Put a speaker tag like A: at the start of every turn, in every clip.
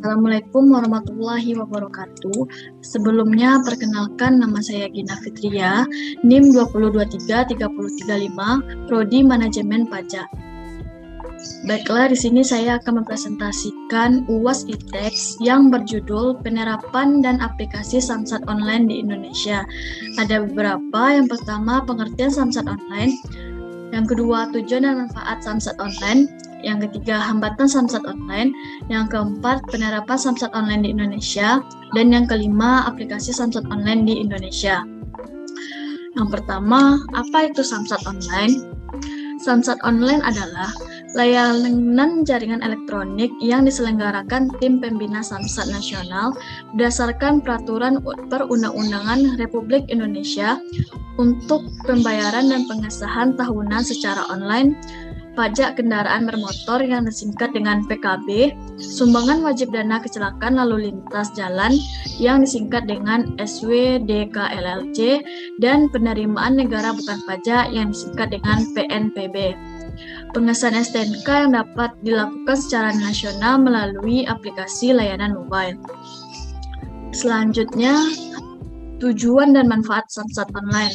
A: Assalamualaikum warahmatullahi wabarakatuh. Sebelumnya, perkenalkan nama saya Gina Fitria, NIM 2023335, Prodi Manajemen Pajak. Baiklah, di sini saya akan mempresentasikan UAS ITEX yang berjudul Penerapan dan Aplikasi Samsat Online di Indonesia. Ada beberapa. Yang pertama, pengertian Samsat Online. Yang kedua, tujuan dan manfaat Samsat Online. Yang ketiga, hambatan Samsat Online. Yang keempat, penerapan Samsat Online di Indonesia. Dan yang kelima, aplikasi Samsat Online di Indonesia. Yang pertama, apa itu Samsat Online? Samsat Online adalah layanan jaringan elektronik yang diselenggarakan Tim Pembina Samsat Nasional berdasarkan Peraturan Perundang-undangan Republik Indonesia untuk pembayaran dan pengesahan tahunan secara online, pajak kendaraan bermotor yang disingkat dengan PKB, sumbangan wajib dana kecelakaan lalu lintas jalan yang disingkat dengan SWDKLLJ, dan penerimaan negara bukan pajak yang disingkat dengan PNPB. Pengesahan STNK yang dapat dilakukan secara nasional melalui aplikasi layanan mobile. Selanjutnya, tujuan dan manfaat Samsat Online.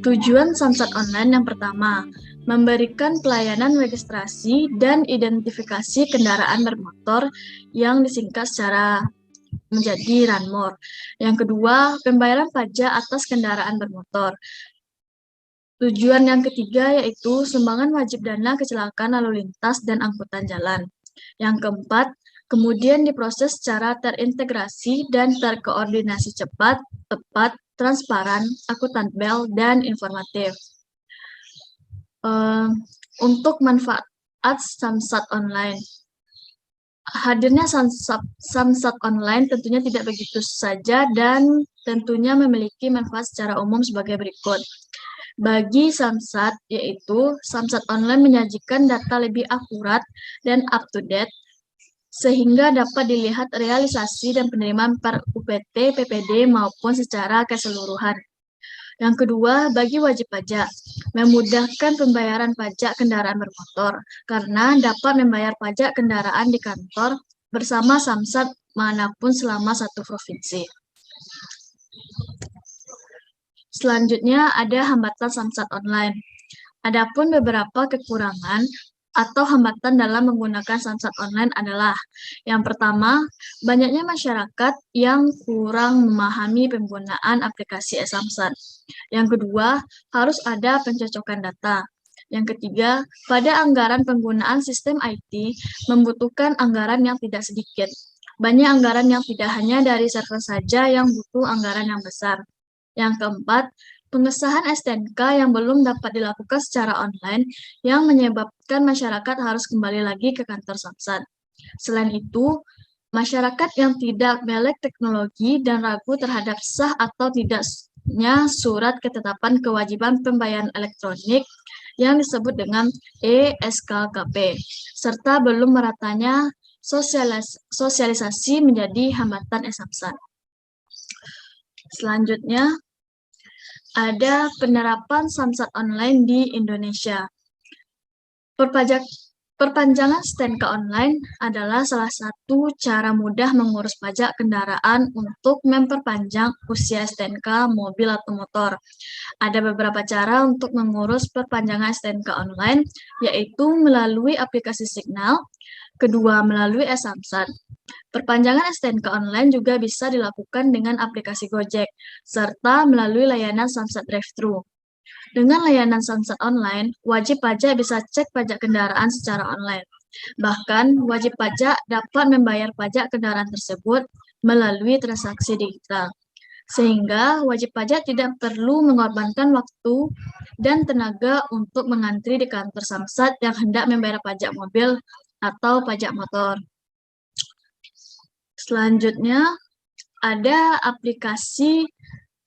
A: Tujuan Samsat Online yang pertama, memberikan pelayanan registrasi dan identifikasi kendaraan bermotor yang disingkat secara menjadi RANMOR. Yang kedua, pembayaran pajak atas kendaraan bermotor. Tujuan yang ketiga yaitu sumbangan wajib dana kecelakaan lalu lintas dan angkutan jalan. Yang keempat, kemudian diproses secara terintegrasi dan terkoordinasi cepat, tepat, transparan, akuntabel, dan informatif. Untuk manfaat Samsat Online. Hadirnya Samsat Online tentunya tidak begitu saja dan tentunya memiliki manfaat secara umum sebagai berikut. Bagi Samsat, yaitu Samsat Online menyajikan data lebih akurat dan up-to-date, sehingga dapat dilihat realisasi dan penerimaan per UPT, PPD, maupun secara keseluruhan. Yang kedua, bagi wajib pajak, memudahkan pembayaran pajak kendaraan bermotor, karena dapat membayar pajak kendaraan di kantor bersama Samsat manapun selama satu provinsi. Selanjutnya ada hambatan Samsat Online. Adapun beberapa kekurangan atau hambatan dalam menggunakan Samsat Online adalah: yang pertama, banyaknya masyarakat yang kurang memahami penggunaan aplikasi e-Samsat. Yang kedua, harus ada pencocokan data. Yang ketiga, pada anggaran penggunaan sistem IT membutuhkan anggaran yang tidak sedikit. Banyak anggaran yang tidak hanya dari server saja yang butuh anggaran yang besar. Yang keempat, pengesahan STNK yang belum dapat dilakukan secara online yang menyebabkan masyarakat harus kembali lagi ke kantor Samsat. Selain itu, masyarakat yang tidak melek teknologi dan ragu terhadap sah atau tidaknya surat ketetapan kewajiban pembayaran elektronik yang disebut dengan ESKKP, serta belum meratanya sosialisasi menjadi hambatan e-Samsat. Selanjutnya, ada penerapan Samsat Online di Indonesia. Perpanjangan STNK online adalah salah satu cara mudah mengurus pajak kendaraan untuk memperpanjang usia STNK mobil atau motor. Ada beberapa cara untuk mengurus perpanjangan STNK online, yaitu melalui aplikasi Signal, kedua melalui e-Samsat. Perpanjangan STNK online juga bisa dilakukan dengan aplikasi Gojek, serta melalui layanan Samsat Drive-Thru. Dengan layanan Samsat Online, wajib pajak bisa cek pajak kendaraan secara online. Bahkan, wajib pajak dapat membayar pajak kendaraan tersebut melalui transaksi digital. Sehingga wajib pajak tidak perlu mengorbankan waktu dan tenaga untuk mengantri di kantor Samsat yang hendak membayar pajak mobil atau pajak motor. Selanjutnya, ada aplikasi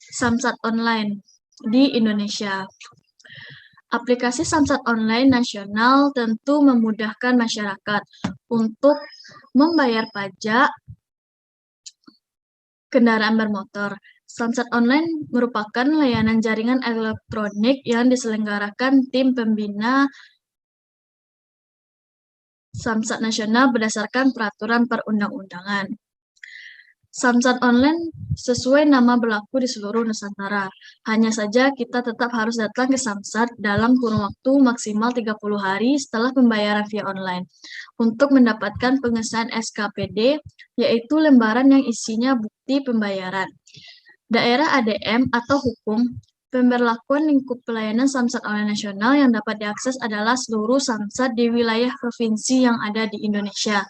A: Samsat Online di Indonesia. Aplikasi Samsat Online nasional tentu memudahkan masyarakat untuk membayar pajak kendaraan bermotor. Samsat Online merupakan layanan jaringan elektronik yang diselenggarakan Tim Pembina Samsat nasional berdasarkan peraturan perundang-undangan. Samsat online sesuai nama berlaku di seluruh Nusantara. Hanya saja kita tetap harus datang ke Samsat dalam kurun waktu maksimal 30 hari setelah pembayaran via online untuk mendapatkan pengesahan SKPD, yaitu lembaran yang isinya bukti pembayaran. Daerah ADM atau hukum, pemberlakuan lingkup pelayanan Samsat online nasional yang dapat diakses adalah seluruh Samsat di wilayah provinsi yang ada di Indonesia.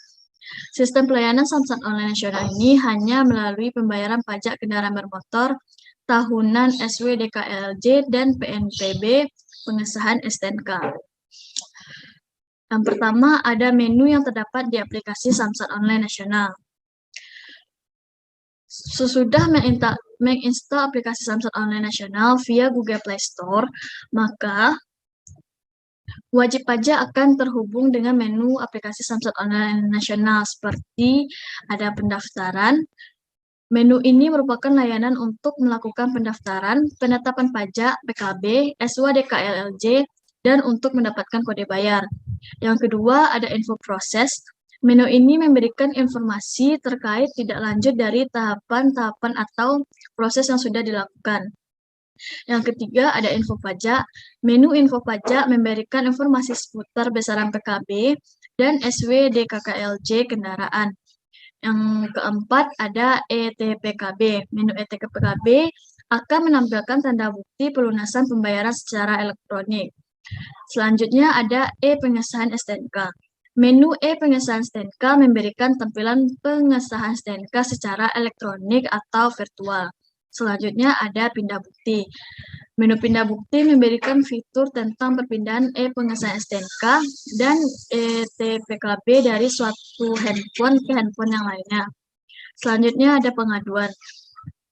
A: Sistem pelayanan Samsat online nasional ini hanya melalui pembayaran pajak kendaraan bermotor, tahunan SWDKLJ, dan PNPB, pengesahan STNK. Yang pertama, ada menu yang terdapat di aplikasi Samsat online nasional. Sesudah menginstal aplikasi Samsat online nasional via Google Play Store, maka wajib pajak akan terhubung dengan menu aplikasi Samsat online nasional seperti ada pendaftaran. Menu ini merupakan layanan untuk melakukan pendaftaran, penetapan pajak, PKB, SWDKLLJ, dan untuk mendapatkan kode bayar. Yang kedua, ada info proses. Menu ini memberikan informasi terkait tidak lanjut dari tahapan-tahapan atau proses yang sudah dilakukan. Yang ketiga, ada info pajak. Menu info pajak memberikan informasi seputar besaran PKB dan SWDKLJ kendaraan. Yang keempat, ada ETPKB. Menu ETPKB akan menampilkan tanda bukti pelunasan pembayaran secara elektronik. Selanjutnya ada E-pengesahan STNK. Menu E-pengesahan STNK memberikan tampilan pengesahan STNK secara elektronik atau virtual. Selanjutnya ada pindah bukti. Menu pindah bukti memberikan fitur tentang perpindahan E-pengesahan STNK dan ETPKB dari suatu handphone ke handphone yang lainnya. Selanjutnya ada pengaduan.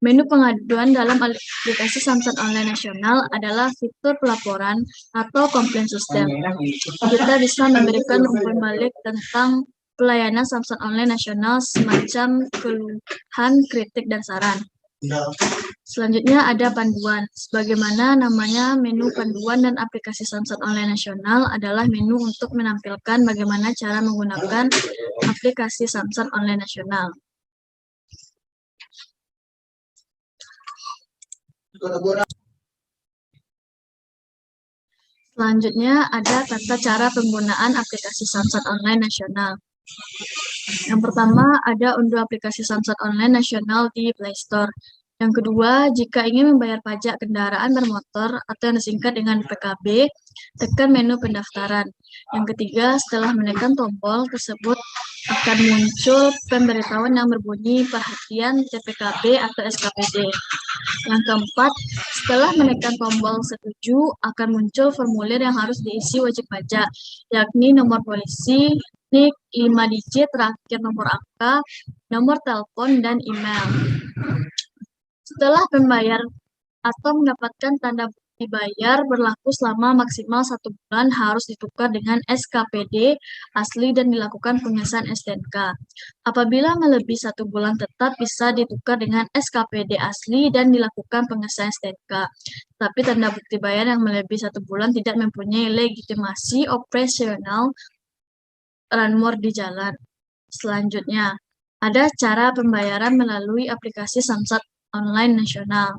A: Menu pengaduan dalam aplikasi Samsat online nasional adalah fitur pelaporan atau komplain system. Kita bisa memberikan umpan balik tentang pelayanan Samsat online nasional semacam keluhan, kritik, dan saran. Selanjutnya ada panduan. Sebagaimana namanya, menu panduan dan aplikasi Samsat online nasional adalah menu untuk menampilkan bagaimana cara menggunakan aplikasi Samsat online nasional. Selanjutnya ada tata cara penggunaan aplikasi Samsat online nasional. Yang pertama, ada unduh aplikasi Samsat online nasional di Play Store. Yang kedua, jika ingin membayar pajak kendaraan bermotor atau yang disingkat dengan PKB, tekan menu pendaftaran. Yang ketiga, setelah menekan tombol tersebut akan muncul pemberitahuan yang berbunyi perhatian TPKB atau SKPD. Yang keempat, setelah menekan tombol setuju, akan muncul formulir yang harus diisi wajib pajak, yakni nomor polisi, NIK, 5 digit, terakhir nomor angka, nomor telepon, dan email. Setelah membayar atau mendapatkan tanda bukti bayar berlaku selama maksimal 1 bulan harus ditukar dengan SKPD asli dan dilakukan pengesahan STNK. Apabila melebihi 1 bulan tetap bisa ditukar dengan SKPD asli dan dilakukan pengesahan STNK. Tapi tanda bukti bayar yang melebihi 1 bulan tidak mempunyai legitimasi operasional runmore di jalan. Selanjutnya, ada cara pembayaran melalui aplikasi Samsat online nasional.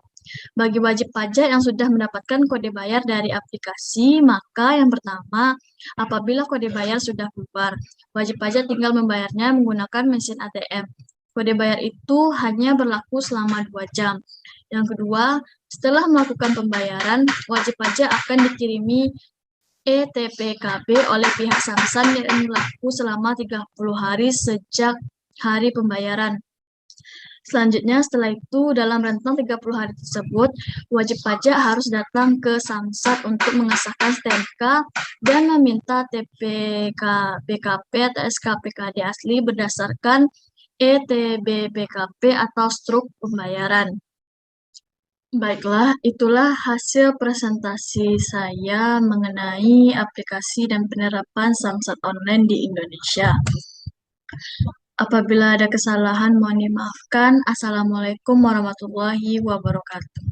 A: Bagi wajib pajak yang sudah mendapatkan kode bayar dari aplikasi, maka yang pertama, apabila kode bayar sudah keluar, wajib pajak tinggal membayarnya menggunakan mesin ATM. Kode bayar itu hanya berlaku selama 2 jam. Yang kedua, setelah melakukan pembayaran, wajib pajak akan dikirimi ETPKB oleh pihak Samsat yang berlaku selama 30 hari sejak hari pembayaran. Selanjutnya, setelah itu, dalam rentang 30 hari tersebut, wajib pajak harus datang ke Samsat untuk mengesahkan STNK dan meminta TPK-BKP atau SKPKD asli berdasarkan ETBBKP atau struk pembayaran. Baiklah, itulah hasil presentasi saya mengenai aplikasi dan penerapan Samsat online di Indonesia. Apabila ada kesalahan, mohon dimaafkan. Assalamualaikum warahmatullahi wabarakatuh.